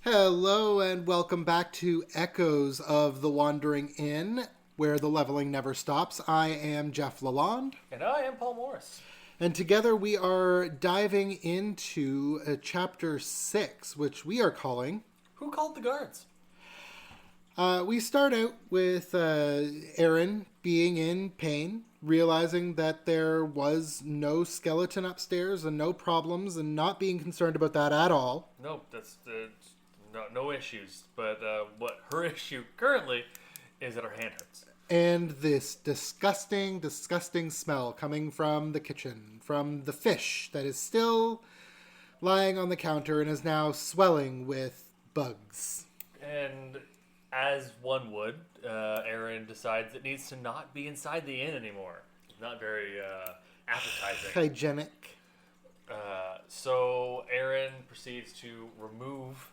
Hello and welcome back to Echoes of the Wandering Inn, where the leveling never stops. I am Geoff Lalonde. And I am Paul Morris. And together we are diving into Chapter 6, which we are calling... Who Called the Guards? We start out with Erin being in pain, realizing that there was no skeleton upstairs and no problems, and not being concerned about that at all. Nope, that's no issues. But what her issue currently is that her hand hurts. And this disgusting, disgusting smell coming from the kitchen, from the fish that is still lying on the counter and is now swelling with bugs. And as one would, Erin decides it needs to not be inside the inn anymore. Not very appetizing. Hygienic. So Erin proceeds to remove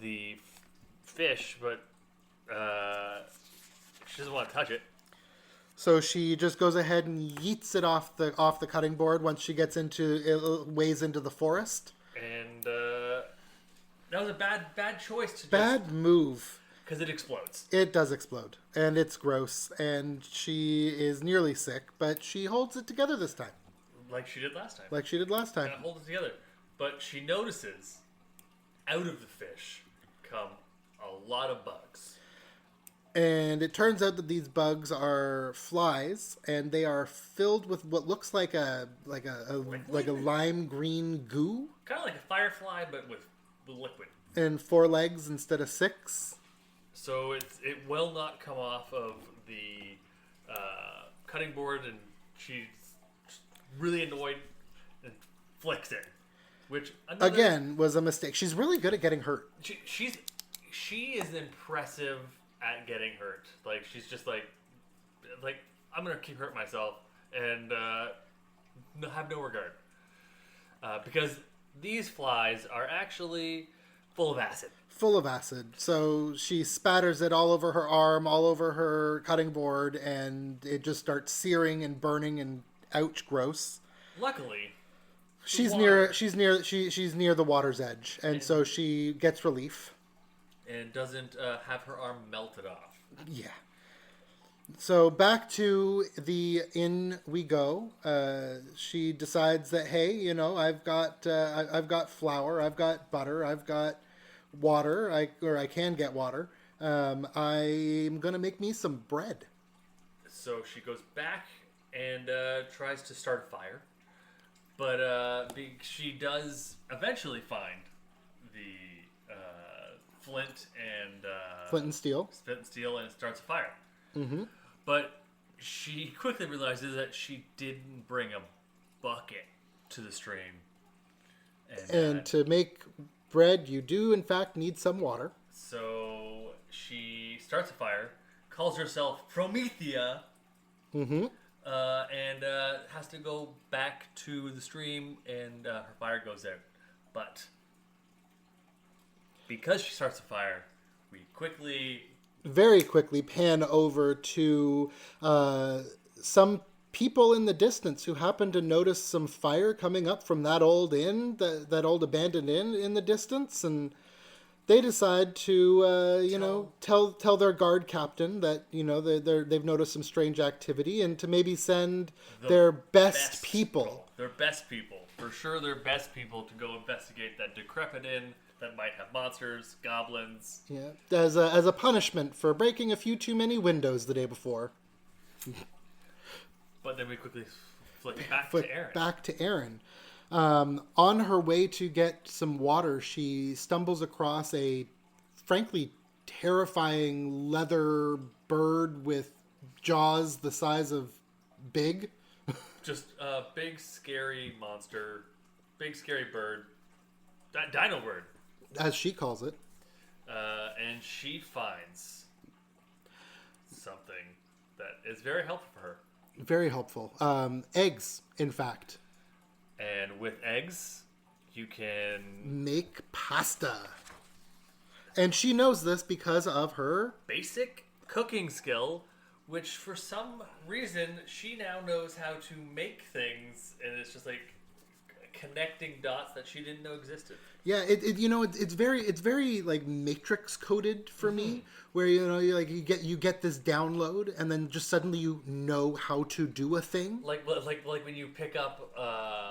the fish, but she doesn't want to touch it. So she just goes ahead and yeets it off the cutting board once she gets ways into the forest. And that was a bad choice. Bad move. Because it explodes. It does explode. And it's gross. And she is nearly sick, but she holds it together this time. Like she did last time. And Hold it together. But she notices out of the fish come a lot of bugs. And it turns out that these bugs are flies, and they are filled with what looks like a lime green goo. Kind of like a firefly, but with liquid. And 4 legs instead of 6. So it will not come off of the cutting board, and she's really annoyed and flicks it. Which again was a mistake. She's really good at getting hurt. She is impressive at getting hurt. Like she's just like I'm gonna keep hurting myself and have no regard because these flies are actually full of acid. So she spatters it all over her arm, all over her cutting board, and it just starts searing and burning and ouch, gross. Luckily, she's near the water's edge, and so she gets relief. And doesn't have her arm melted off. Yeah. So back to the inn we go. She decides that, hey, I've got flour, I've got butter, I've got water, I can get water. I'm gonna make me some bread. So she goes back and tries to start a fire, but she does eventually find the flint and steel, and starts a fire. Mm-hmm. But she quickly realizes that she didn't bring a bucket to the stream. And to make bread, you do in fact need some water. So she starts a fire, calls herself Promethea, mm-hmm. And has to go back to the stream, and her fire goes out. But because she starts a fire, we very quickly pan over to some people in the distance who happen to notice some fire coming up from that old inn, that old abandoned inn in the distance, and they decide to tell their guard captain that they've noticed some strange activity, and to maybe send their best people. Their best people, for sure. Their best people to go investigate that decrepit inn that might have monsters, goblins. Yeah, as a punishment for breaking a few too many windows the day before. But then we quickly flip back to Erin. On her way to get some water, she stumbles across a frankly terrifying leather bird with jaws the size of big. Just a big, scary monster. Big, scary bird. Dino bird. As she calls it. And she finds something that is very helpful for her. Very helpful. Eggs, in fact. And with eggs, you can make pasta. And she knows this because of her basic cooking skill, which for some reason she now knows how to make things, and it's just like connecting dots that she didn't know existed. Yeah, it's very like matrix coded for me, where you get this download and then just suddenly you know how to do a thing. Like when you pick up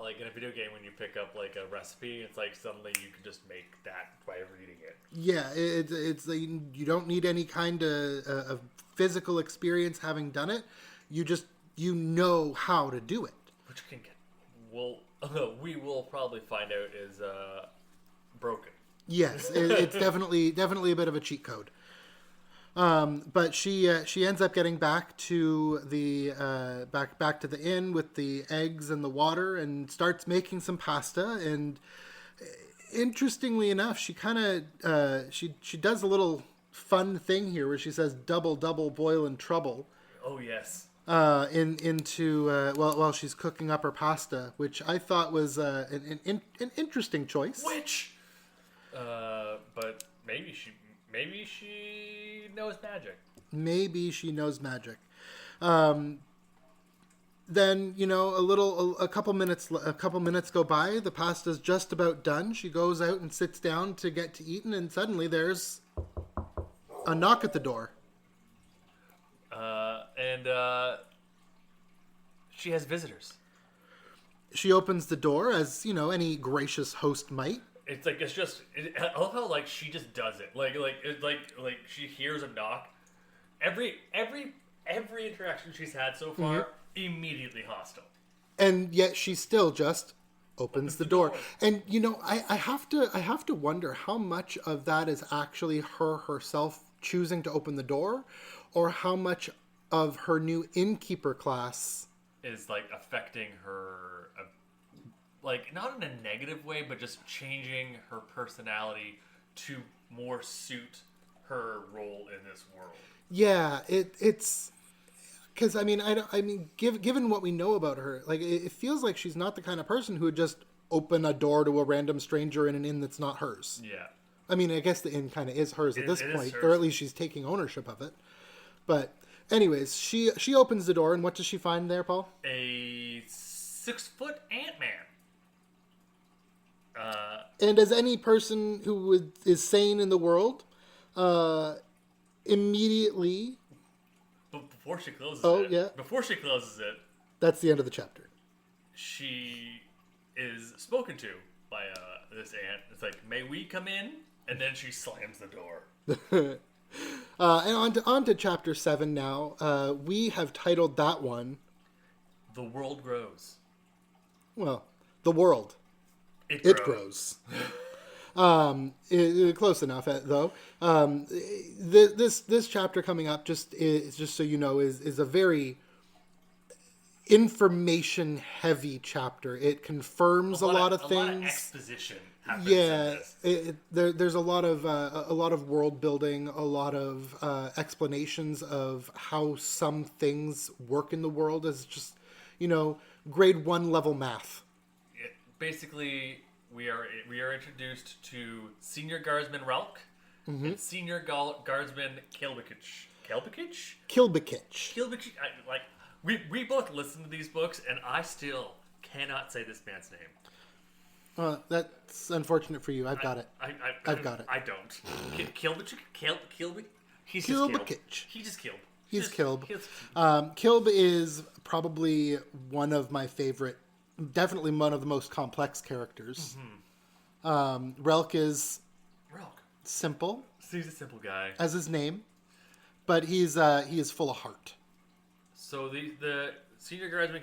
like in a video game when you pick up like a recipe, it's like suddenly you can just make that by reading it. Yeah, it's like you don't need any kind of physical experience having done it. You know how to do it. Which can get we will probably find out is broken. Yes, it's definitely a bit of a cheat code. But she ends up getting back to the back to the inn with the eggs and the water and starts making some pasta. And interestingly enough, she kind of she does a little fun thing here where she says double boil and trouble. Oh yes. While she's cooking up her pasta, which I thought was an interesting choice. But maybe she knows magic. Maybe she knows magic. Then a couple minutes go by. The pasta's just about done. She goes out and sits down to get to eating, and suddenly there's a knock at the door. And she has visitors. She opens the door as any gracious host might. I love how she just does it. Like she hears a knock. Every interaction she's had so far, immediately hostile. And yet she still just opens the door. And I have to wonder how much of that is actually her herself choosing to open the door, or how much of her new innkeeper class is affecting her, not in a negative way, but just changing her personality to more suit her role in this world. Yeah, it's because given what we know about her, it feels like she's not the kind of person who would just open a door to a random stranger in an inn that's not hers. Yeah. I guess the inn kind of is hers at this point, or at least she's taking ownership of it. But anyways, she opens the door, and what does she find there, Paul? A 6-foot Ant-Man. And as any person who is sane in the world, immediately... But before she closes it... That's the end of the chapter. She is spoken to by this ant. It's like, may we come in? And then she slams the door. And on to chapter 7 now. We have titled that one... The World Grows. Well, the world. It grows. Close enough, though. This chapter coming up, just so you know, is a very information-heavy chapter. It confirms a lot of things. A lot of exposition happens in this. There's a lot of world building, a lot of explanations of how some things work in the world as just, grade 1 level math. Basically, we are introduced to Senior Guardsman Relk and Senior Guardsman Kilbikich. We both listened to these books, and I still cannot say this man's name. That's unfortunate for you. I've got it. I've got it. I don't. Kilbikich. He's Kilbikich. He's Kilb. He's Kilb. Kilb is probably one of my favorite. Definitely one of the most complex characters. Relk is simple. He's a simple guy, as his name, but he is full of heart. So the Senior Guardsman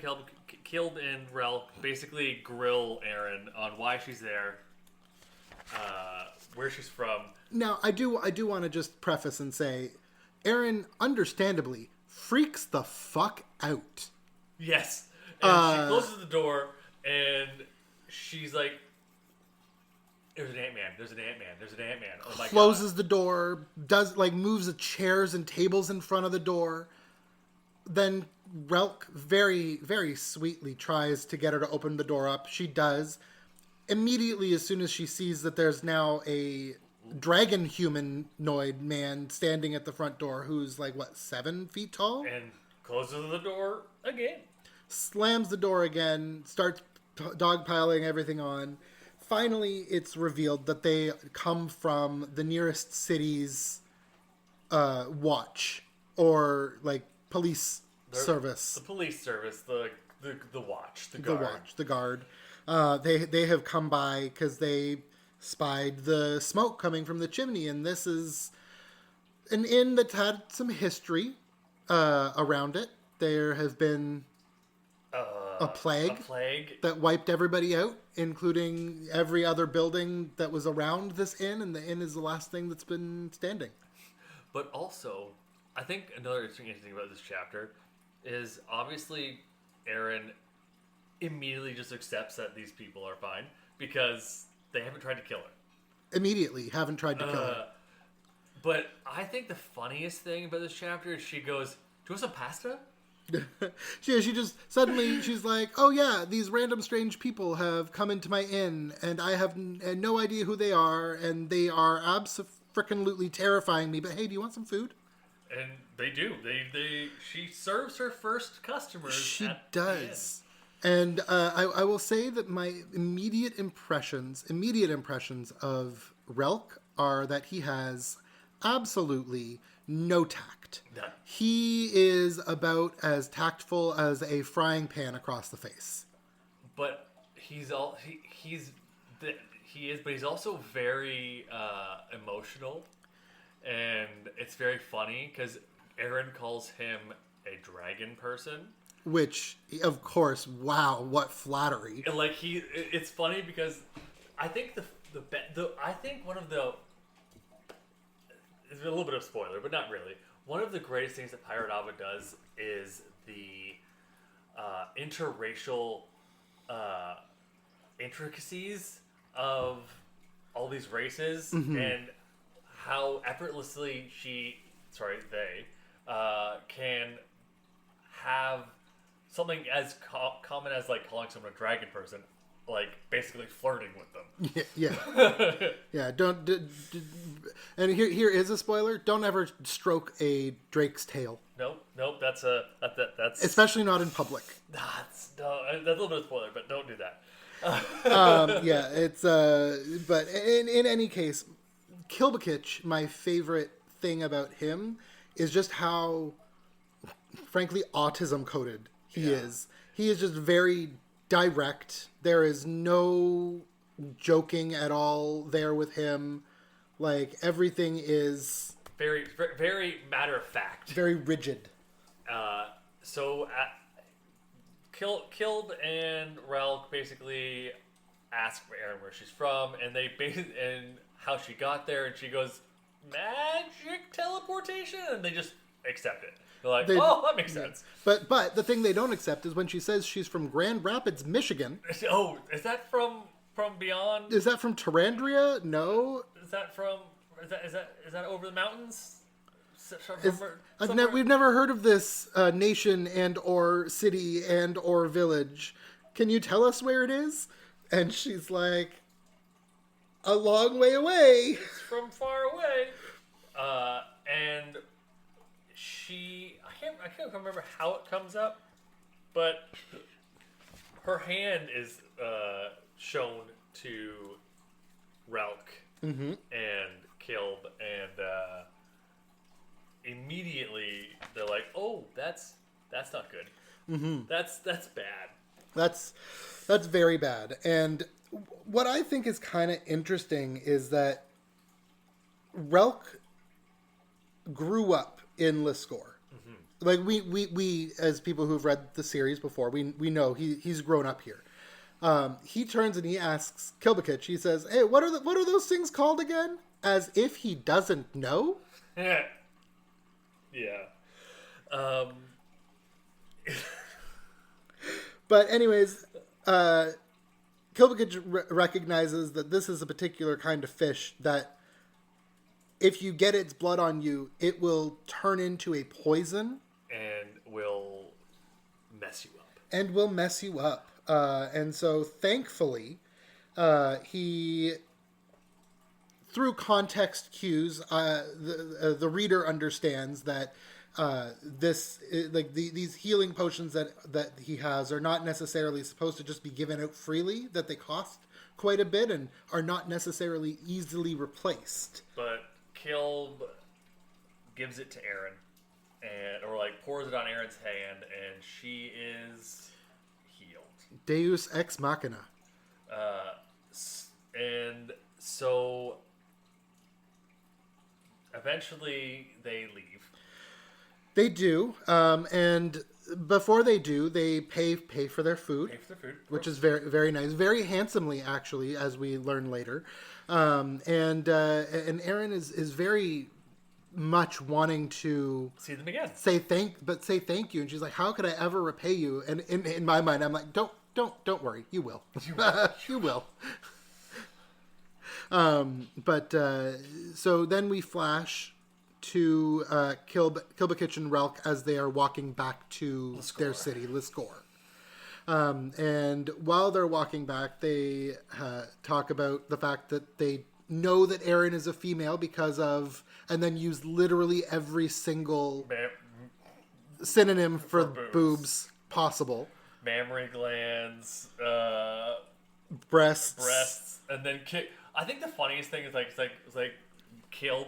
Kilb and Relk basically grill Erin on why she's there, where she's from. Now I do want to just preface and say, Erin understandably freaks the fuck out. Yes. And she closes the door, and she's like, there's an Ant-Man. Oh my God. Closes the door, moves the chairs and tables in front of the door. Then Relk very, very sweetly tries to get her to open the door up. She does. Immediately, as soon as she sees that there's now a dragon humanoid man standing at the front door who's 7 feet tall? And closes the door again. Slams the door again, starts dogpiling everything on. Finally, it's revealed that they come from the nearest city's watch or like police service. The police service, the watch, the guard. The guard. They have come by because they spied the smoke coming from the chimney, and this is an inn that's had some history around it. There has been a plague that wiped everybody out, including every other building that was around this inn, and the inn is the last thing that's been standing. But also, I think another interesting thing about this chapter is obviously Erin immediately just accepts that these people are fine because they haven't tried to kill her. Immediately haven't tried to kill her. But I think the funniest thing about this chapter is she goes, "Do you want some pasta?" she just suddenly she's like, oh yeah, these random strange people have come into my inn and I have no idea who they are and they are abso-freaking-lutely terrifying me, but hey, do you want some food? And they do. She serves her first customers. She does. And I will say that my immediate impressions of Relk are that he has absolutely no tact. None. He is about as tactful as a frying pan across the face. But but he's also very emotional, and it's very funny because Erin calls him a dragon person. Which, of course, wow, what flattery! And like it's funny because I think I think one of the, it's a little bit of spoiler, but not really. One of the greatest things that Pirate Ava does is the interracial intricacies of all these races and how effortlessly they can have something as common as like calling someone a dragon person, like basically flirting with them. Yeah. And here is a spoiler. Don't ever stroke a drake's tail. Nope. That's especially not in public. That's a little bit of spoiler, but don't do that. It's but in any case, Kilbakich, my favorite thing about him is just how, frankly, autism coded he is. He is just very direct. There is no joking at all there with him. Like, everything is very, very matter of fact. Very rigid. Killed and Relk basically ask Erin where she's from, and and how she got there, and she goes, magic teleportation, and they just accept it. They're like, oh, that makes sense. But the thing they don't accept is when she says she's from Grand Rapids, Michigan. Oh, is that from beyond? Is that from Tarandria? No. Is that over the mountains? We've never heard of this nation and or city and or village. Can you tell us where it is? And she's like, a long way away. It's from far away. And I can't remember how it comes up, but her hand is shown to Relk and Kilb, and immediately they're like, "Oh, that's not good. That's bad. That's very bad." And what I think is kind of interesting is that Relk grew up in Liscor. Like we as people who've read the series before, we know he's grown up here. He turns and he asks Kilbakich. He says, "Hey, what are those things called again?" As if he doesn't know. Yeah. But anyways, Kilbakich recognizes that this is a particular kind of fish that if you get its blood on you, it will turn into a poison. And will mess you up. And so, thankfully, he, through context cues, the reader understands that these healing potions that he has are not necessarily supposed to just be given out freely, that they cost quite a bit and are not necessarily easily replaced. But Kilb gives it to Erin, or like pours it on Erin's hand, and she is healed. Deus ex machina. And so eventually they leave. They do, and before they do, they pay for their food. Pay for their food, which is very, very nice, very handsomely actually, as we learn later. And Erin is very much wanting to see them again, say thank you, and she's like, "How could I ever repay you?" And in my mind, I'm like, "Don't worry, you will, you will." So then we flash to Kilbakitch and Relk as they are walking back to their city, Liscor. And while they're walking back, they talk about the fact that they know that Erin is a female because of, and then use literally every single synonym for boobs possible. Mammary glands, breasts, and then I think the funniest thing is like Caleb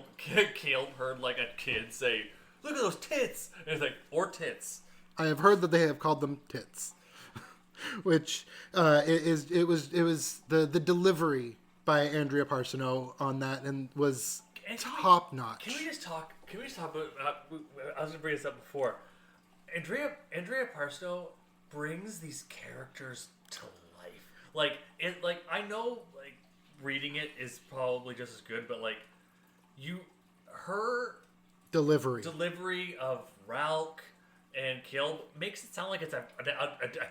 heard like a kid say, "Look at those tits," and it's like, or tits. I have heard that they have called them tits, which it was the delivery by Andrea Parsono on that and was top notch. Can we just talk about? I was gonna bring this up before. Andrea Parsono brings these characters to life. Like I know reading it is probably just as good, but her delivery of Ralk and Kilb makes it sound like it's a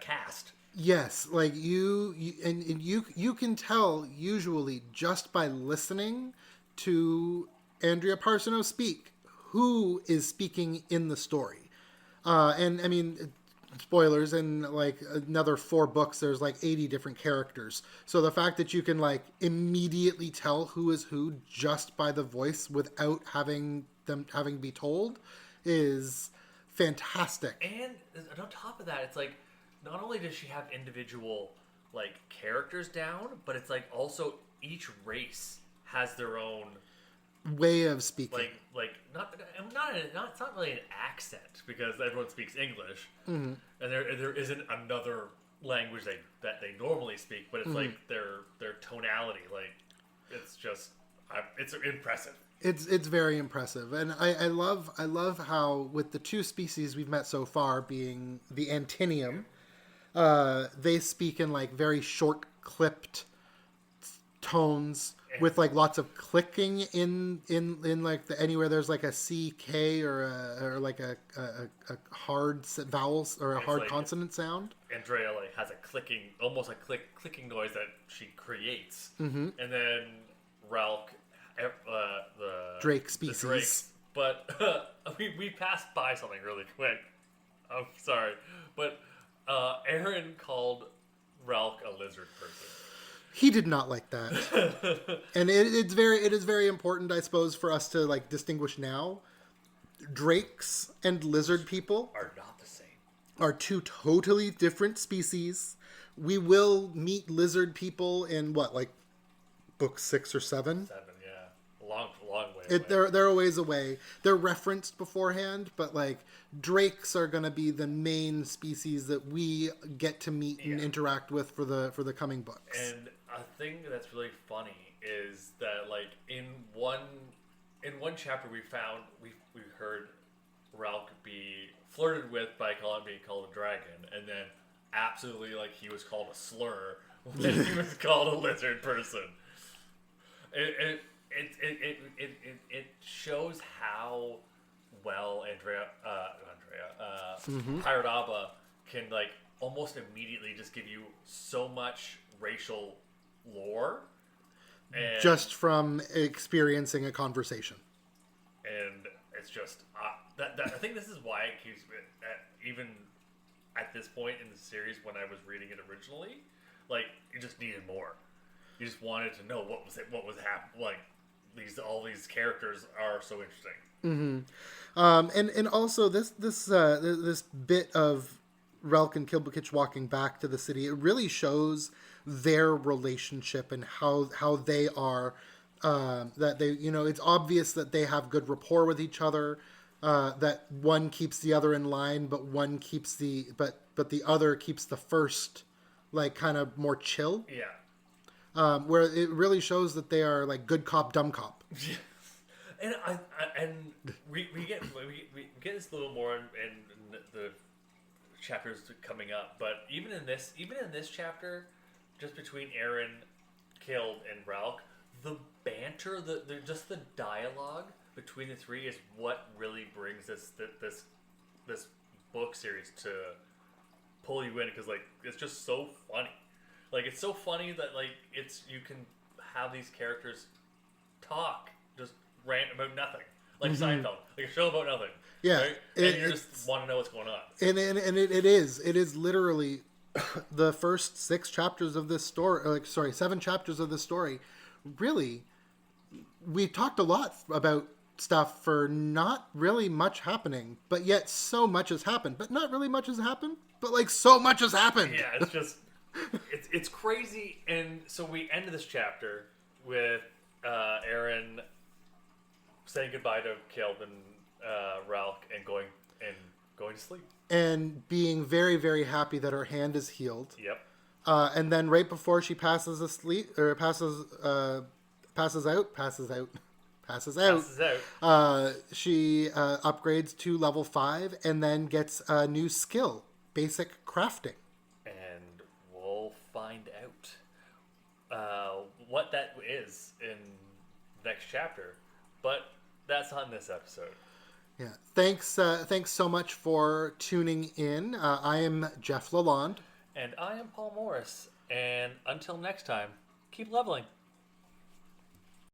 cast. Yes, you can tell usually just by listening to Andrea Parsono speak who is speaking in the story. And I mean, spoilers, in another 4 books there's 80 different characters, so the fact that you can immediately tell who is who just by the voice without having be told is fantastic. And on top of that, it's not only does she have individual characters down, but it's also each race has their own way of speaking. It's not really an accent because everyone speaks English, and there isn't another language that they normally speak, but it's their tonality. It's just it's impressive. It's very impressive, and I love how with the 2 species we've met so far, being the Antinium, they speak in very short clipped tones with lots of clicking in anywhere there's a CK or a hard vowels or a hard consonant sound. Andrea has a clicking, almost a clicking noise that she creates, and then Ralk, the Drake species. The Drakes, but we passed by something really quick. I'm sorry, but Erin called Ralk a lizard person. He did not like that. And it is very important, I suppose, for us to distinguish now. Drakes and lizard people are not the same. Are 2 totally different species. We will meet lizard people in book 6 or 7? 7, yeah. Long way away. They're a ways away. They're referenced beforehand, but drakes are going to be the main species that we get to meet and interact with for the coming books. And a thing that's really funny is that in one chapter we heard Ralk be flirted with by being called a dragon, and then absolutely he was called a slur when he was called a lizard person. It shows how well Pirate Abba can almost immediately just give you so much racial lore, and just from experiencing a conversation. And it's just that I think this is why it keeps even at this point in the series when I was reading it originally, you just needed more. You just wanted to know what was happening. All these characters are so interesting. And also this bit of Relk and Kilbukich walking back to the city, it really shows their relationship and how they are, that they, it's obvious that they have good rapport with each other, that one keeps the other in line, but one keeps but the other keeps the first, like, kind of more chill. Yeah. Where it really shows that they are like good cop, dumb cop. And we get this a little more in the chapters coming up, but even in this chapter, just between Erin, Killed, and Ralk, the banter, just the dialogue between the three is what really brings this book series to pull you in, because like it's just so funny. Like it's so funny that like you can have these characters talk, just rant about nothing, like Seinfeld, like a show about nothing. Yeah, right? And you just want to know what's going on. And it is literally the first 6 chapters of this story. 7 chapters of this story. Really, we talked a lot about stuff for not really much happening, but yet so much has happened. But not really much has happened. But like so much has happened. Yeah, it's just it's crazy. And so we end this chapter with Erin saying goodbye to Caleb and Ralk and going to sleep. And being very, very happy that her hand is healed. Yep. And then right before she passes out, she upgrades to level 5 and then gets a new skill, basic crafting. And we'll find out what that is in next chapter. But that's on this episode. Yeah. Thanks so much for tuning in. I am Geoff Lalonde. And I am Paul Morris. And until next time, keep leveling.